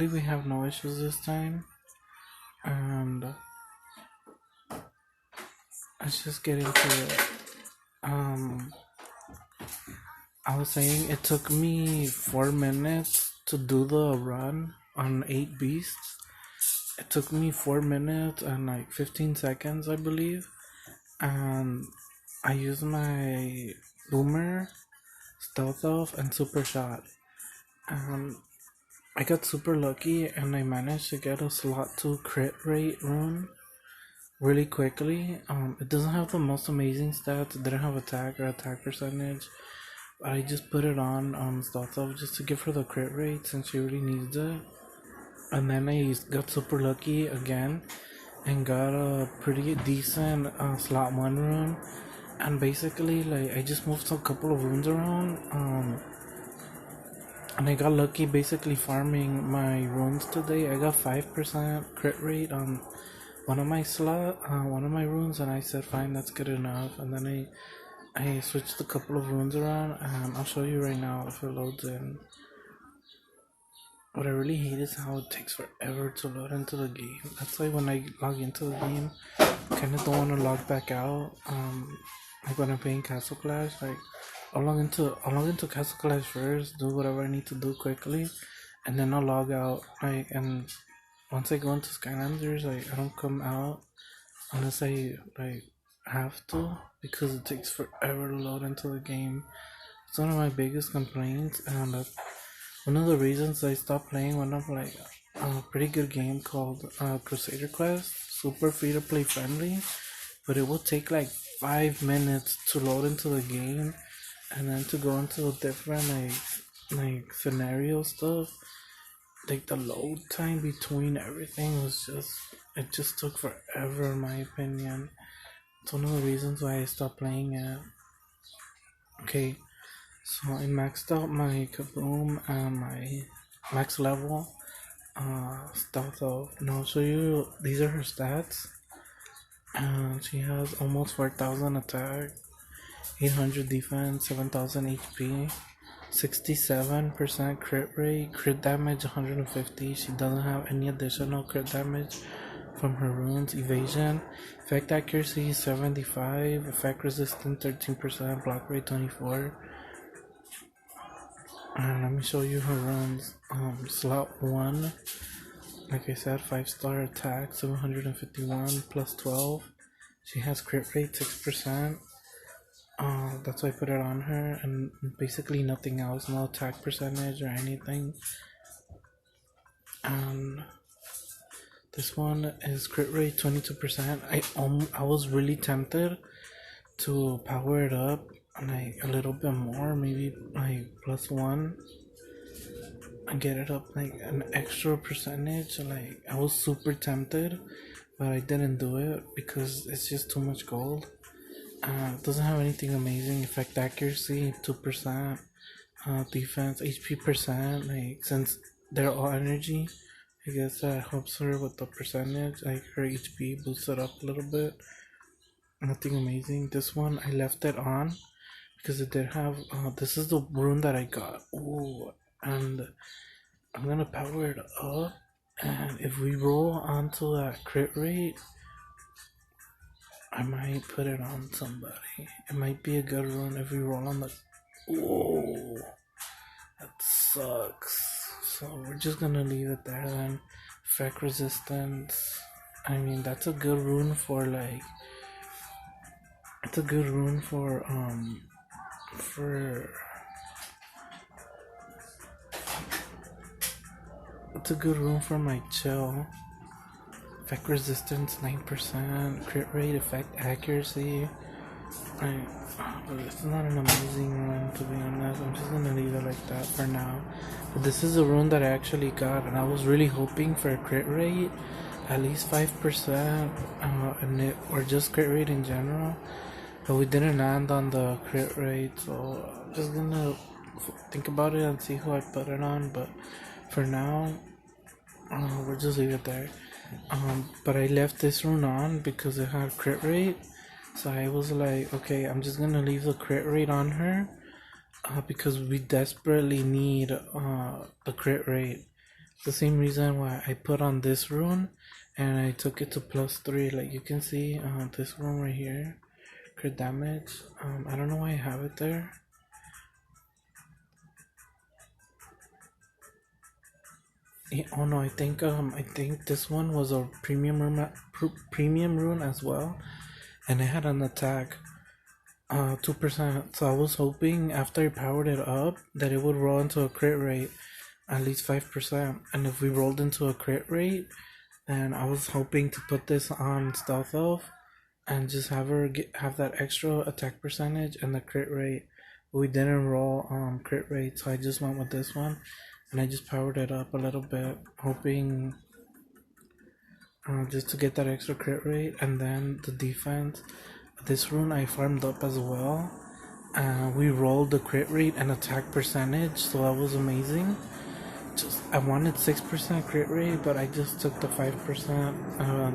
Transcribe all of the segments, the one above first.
We have no issues this time, and let's just get into it. I was saying it took me 4 minutes to do the run on 8 beasts. It took me 4 minutes and like 15 seconds, I believe, and I used my boomer, stealth off, and super shot. And I got super lucky, and I managed to get a slot 2 crit rate rune really quickly. It doesn't have the most amazing stats. It didn't have attack or attack percentage. But I just put it on stealth off just to give her the crit rate since she really needs it. And then I got super lucky again and got a pretty decent slot 1 rune. And basically, like, I just moved a couple of runes around. And I got lucky basically farming my runes today. I got 5% crit rate on one of my runes, and I said fine, that's good enough. And then I switched a couple of runes around, and I'll show you right now if it loads in. What I really hate is how it takes forever to load into the game. That's why when I log into the game, I kind of don't want to log back out. Like when I'm playing Castle Clash, like I'll log into Castle Clash first, do whatever I need to do quickly, and then I'll log out. Like, and once I go into Skylanders, like I don't come out unless I like have to, because it takes forever to load into the game. It's one of my biggest complaints, and one of the reasons I stopped playing one of like a pretty good game called Crusader Quest, super free to play friendly, but it will take like 5 minutes to load into the game, and then to go into different like scenario stuff. Like the load time between everything was it just took forever in my opinion. It's one of the reasons why I stopped playing it. Okay, so I maxed out my kaboom and my max level stealth of. And I'll show you, these are her stats. She has almost 4,000 attack, 800 defense, 7,000 HP, 67% crit rate, crit damage 150. She doesn't have any additional crit damage from her runes. Evasion, effect accuracy 75, effect resistance 13%, block rate 24. And let me show you her runes. Slot 1, like I said, 5-star attack 751 plus 12. She has crit rate 6%. That's why I put it on her, and basically nothing else, no attack percentage or anything. And this one is crit rate 22%. I was really tempted to power it up like a little bit more, maybe like +1, and get it up like an extra percentage. Like I was super tempted, but I didn't do it because it's just too much gold. It doesn't have anything amazing. Effect accuracy 2%, defense HP percent. Like since they're all energy, I guess that helps her with the percentage. Like her HP boosted up a little bit. Nothing amazing. This one I left it on because it did have. This is the rune that I got. Ooh, and I'm gonna power it up. And if we roll onto that crit rate, I might put it on somebody. It might be a good run if we roll on the. Whoa, that sucks. So we're just gonna leave it there then. Effect resistance. I mean, that's a good rune for like. It's a good rune for It's a good rune for my chill. Effect resistance 9%, crit rate, effect accuracy. It's not an amazing rune, to be honest. I'm just gonna leave it like that for now. But this is a rune that I actually got, and I was really hoping for a crit rate, at least 5%, or just crit rate in general. But we didn't land on the crit rate, so I'm just gonna think about it and see who I put it on. But for now, we'll just leave it there. But I left this rune on because it had crit rate, so I was like, okay, I'm just gonna leave the crit rate on her, because we desperately need the crit rate. the same reason why I put on this rune and I took it to +3. Like you can see this rune right here, crit damage. I don't know why I have it there. Oh no, I think this one was a premium rune as well, and it had an attack 2%. So I was hoping after I powered it up that it would roll into a crit rate at least 5%. And if we rolled into a crit rate, then I was hoping to put this on Stealth Elf and just have her have that extra attack percentage and the crit rate. But we didn't roll crit rate, so I just went with this one. And I just powered it up a little bit, hoping just to get that extra crit rate. And then the defense, this rune I farmed up as well. We rolled the crit rate and attack percentage, so that was amazing. I wanted 6% crit rate, but I just took the 5%. I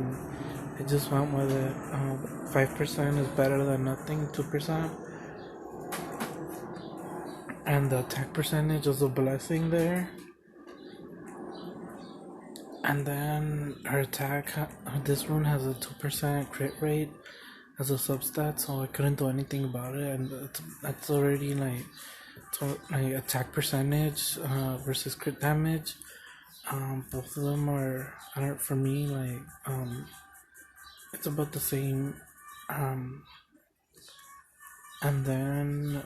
just went with it. 5% is better than nothing, 2%. And the attack percentage was a blessing there. And then her attack, this rune has a 2% crit rate as a substat, so I couldn't do anything about it. And that's already like attack percentage versus crit damage. Both of them are, for me, like it's about the same. And then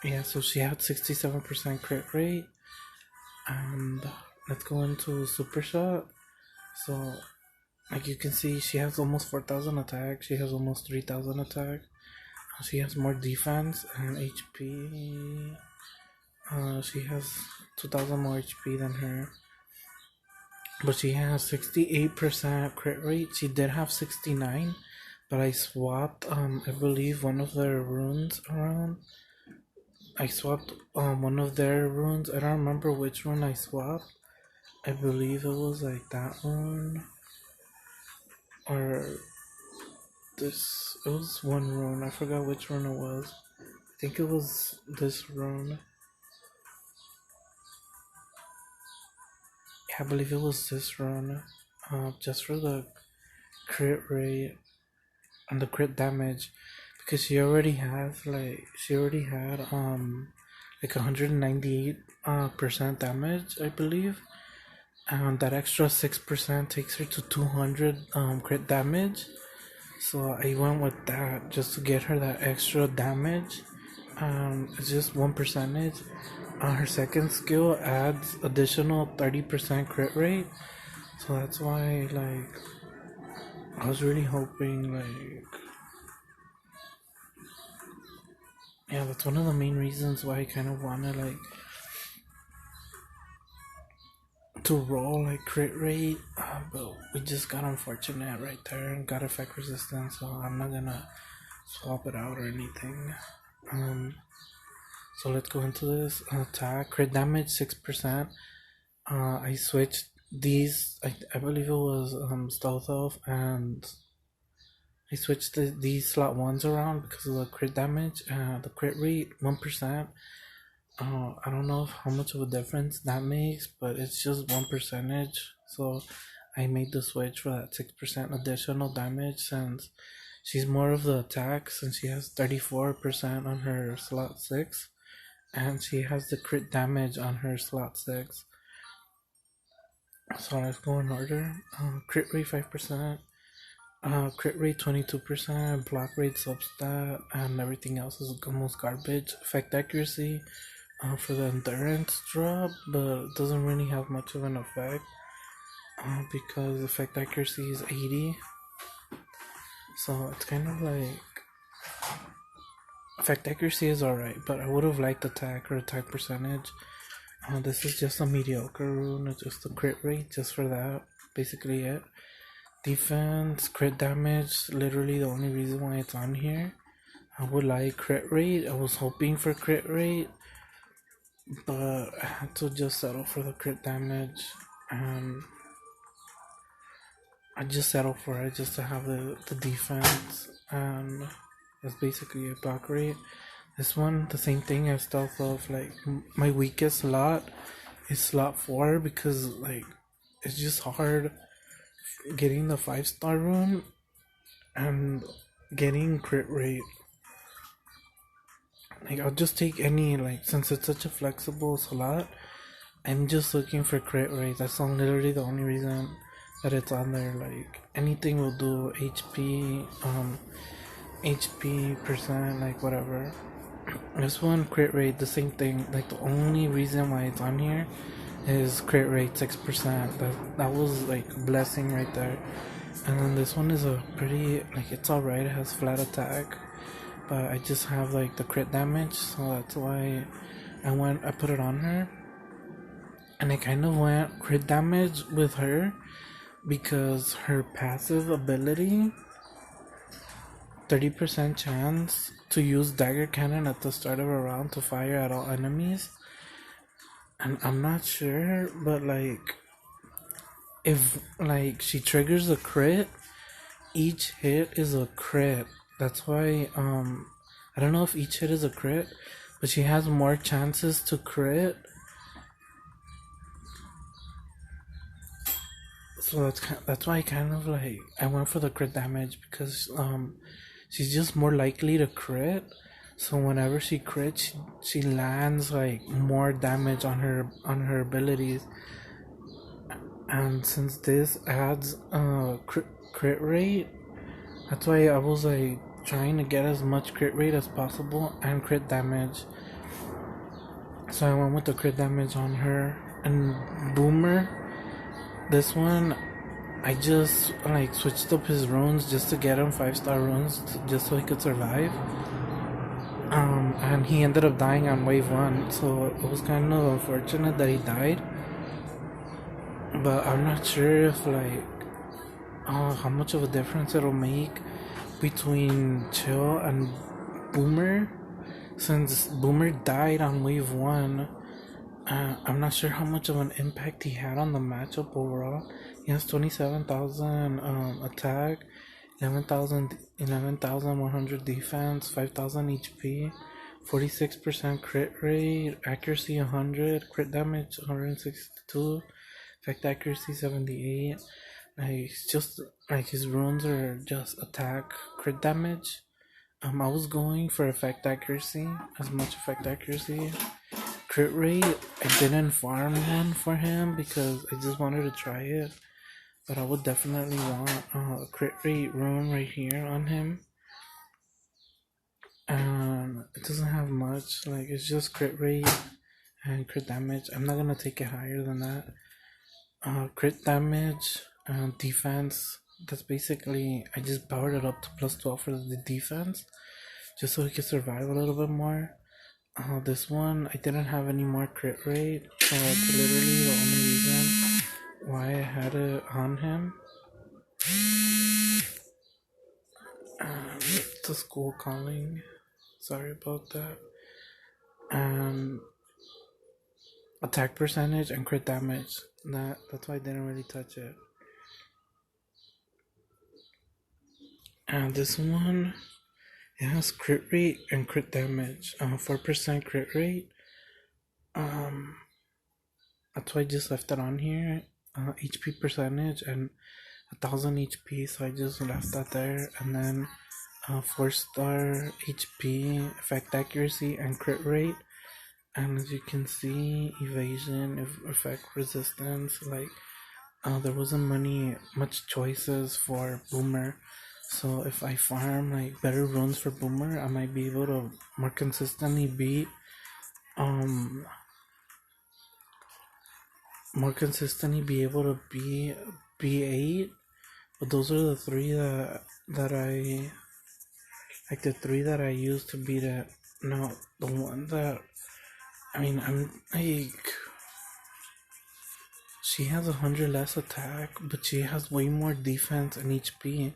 yeah, so she had 67% crit rate. And let's go into super shot. So like you can see, she has almost 4,000 attack. She has almost 3,000 attack. She has more defense and HP. She has 2,000 more HP than her. But she has 68% crit rate. She did have 69, but I swapped I believe one of their runes around. I swapped one of their runes. I don't remember which rune I swapped. I believe it was like that one, or this. It was one rune. I forgot which rune it was. I think it was this rune. Yeah, I believe it was this rune. Just for the crit rate and the crit damage, because she already had like 198% damage, I believe. And that extra 6% takes her to 200 crit damage. So I went with that just to get her that extra damage. It's just 1%. Her second skill adds additional 30% crit rate. So that's why, like, I was really hoping, like, yeah, that's one of the main reasons why I kind of wanted, like, to roll like crit rate, but we just got unfortunate right there and got effect resistance, so I'm not gonna swap it out or anything. So let's go into this attack. Crit damage 6%. I switched these. I believe it was Stealth Elf, and I switched these slot ones around because of the crit damage. The crit rate 1%. I don't know how much of a difference that makes, but it's just 1%. So I made the switch for that 6% additional damage, since she's more of the attack, since she has 34% on her slot 6, and she has the crit damage on her slot 6. So let's go in order. Crit rate 5%, crit rate 22%, block rate substat, and everything else is almost garbage. Effect accuracy for the endurance drop, but it doesn't really have much of an effect because effect accuracy is 80. So it's kind of like effect accuracy is alright, but I would have liked attack or attack percentage. This is just a mediocre rune. It's just a crit rate, just for that. Basically it. Defense, crit damage, literally the only reason why it's on here. I would like crit rate. I was hoping for crit rate, but I had to just settle for the crit damage, and I just settled for it just to have the defense, and that's basically a block rate. This one, the same thing as Stealth Elf. Like, my weakest slot is slot 4, because like it's just hard getting the 5-star rune and getting crit rate. Like, I'll just take any, like, since it's such a flexible slot, I'm just looking for crit rate. That's literally the only reason that it's on there. Like, anything will do. HP percent, like, whatever. This one, crit rate, the same thing. Like, the only reason why it's on here is crit rate 6%. That was like a blessing right there. And then this one is a pretty, like, it's alright. It has flat attack, but I just have like the crit damage, so that's why I put it on her. And I kind of went crit damage with her because her passive ability, 30% chance to use dagger cannon at the start of a round to fire at all enemies. And I'm not sure, but like, if like she triggers a crit, each hit is a crit. That's why I don't know if each hit is a crit, but she has more chances to crit. So that's why I went for the crit damage, because she's just more likely to crit. So whenever she crits, she lands like more damage on her abilities. And since this adds crit rate, that's why I was like trying to get as much crit rate as possible and crit damage. So I went with the crit damage on her. And Boomer, this one, I just like switched up his runes just to get him 5-star runes, just so he could survive. And he ended up dying on wave 1, so it was kind of unfortunate that he died. But I'm not sure if like how much of a difference it'll make between Chill and Boomer, since Boomer died on wave 1. I'm not sure how much of an impact he had on the matchup overall. He has 27,000 attack, 11,100 defense, 5,000 HP, 46% crit rate, accuracy 100, crit damage 162, effect accuracy 78. Like, it's just like his runes are just attack, crit damage. I was going for effect accuracy, as much effect accuracy. Crit rate, I didn't farm one for him because I just wanted to try it. But I would definitely want a crit rate rune right here on him. And it doesn't have much, like, it's just crit rate and crit damage. I'm not gonna take it higher than that. Crit damage and defense, that's basically, I just powered it up to plus 12 for the defense, just so he could survive a little bit more. This one, I didn't have any more crit rate, so that's literally the only reason why I had it on him. The school calling, sorry about that. Attack percentage and crit damage, that's why I didn't really touch it. And this one, it has crit rate and crit damage, 4% crit rate. That's why I just left it on here. HP percentage and 1,000 HP, so I just left that there. And then 4-star HP, effect accuracy, and crit rate. And as you can see, evasion, effect resistance. Like, there wasn't much choices for Boomer. So if I farm like better runes for Boomer, I might be able to more consistently beat be able to be B8. But those are the three that I like, the three that I used to beat it. No, the one that, I mean, I'm like, she has 100 less attack, but she has way more defense and HP.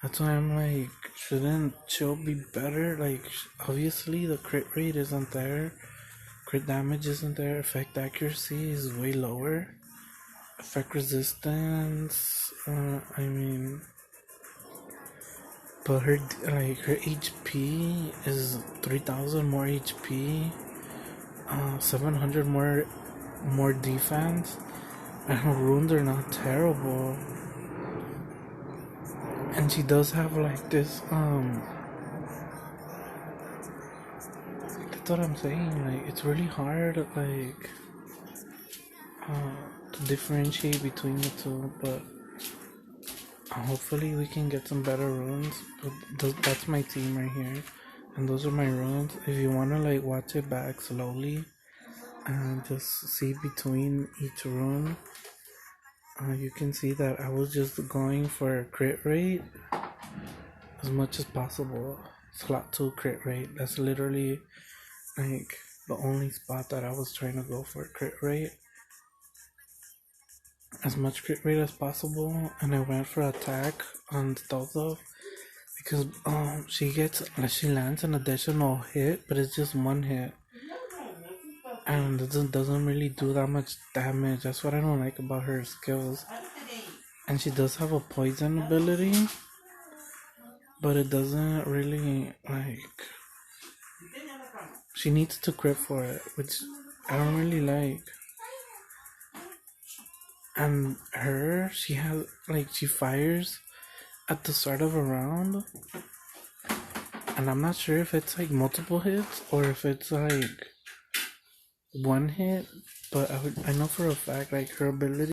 That's why I'm like, shouldn't Chill be better? Like, obviously the crit rate isn't there, crit damage isn't there, effect accuracy is way lower, effect resistance, I mean, but her HP is 3,000 more HP, 700 more defense, And her runes are not terrible. And she does have like this, that's what I'm saying, like, it's really hard, like, to differentiate between the two, but hopefully we can get some better runes. That's my team right here, and those are my runes. If you want to like watch it back slowly and just see between each rune, you can see that I was just going for crit rate as much as possible. Slot 2 crit rate, that's literally like the only spot that I was trying to go for crit rate, as much crit rate as possible. And I went for attack on stealth though, because she lands an additional hit, but it's just one hit, and it doesn't really do that much damage. That's what I don't like about her skills. And she does have a poison ability, but it doesn't really like, she needs to crit for it, which I don't really like. And she has like, she fires at the start of a round, and I'm not sure if it's like multiple hits or if it's like one hit, but I know for a fact like her ability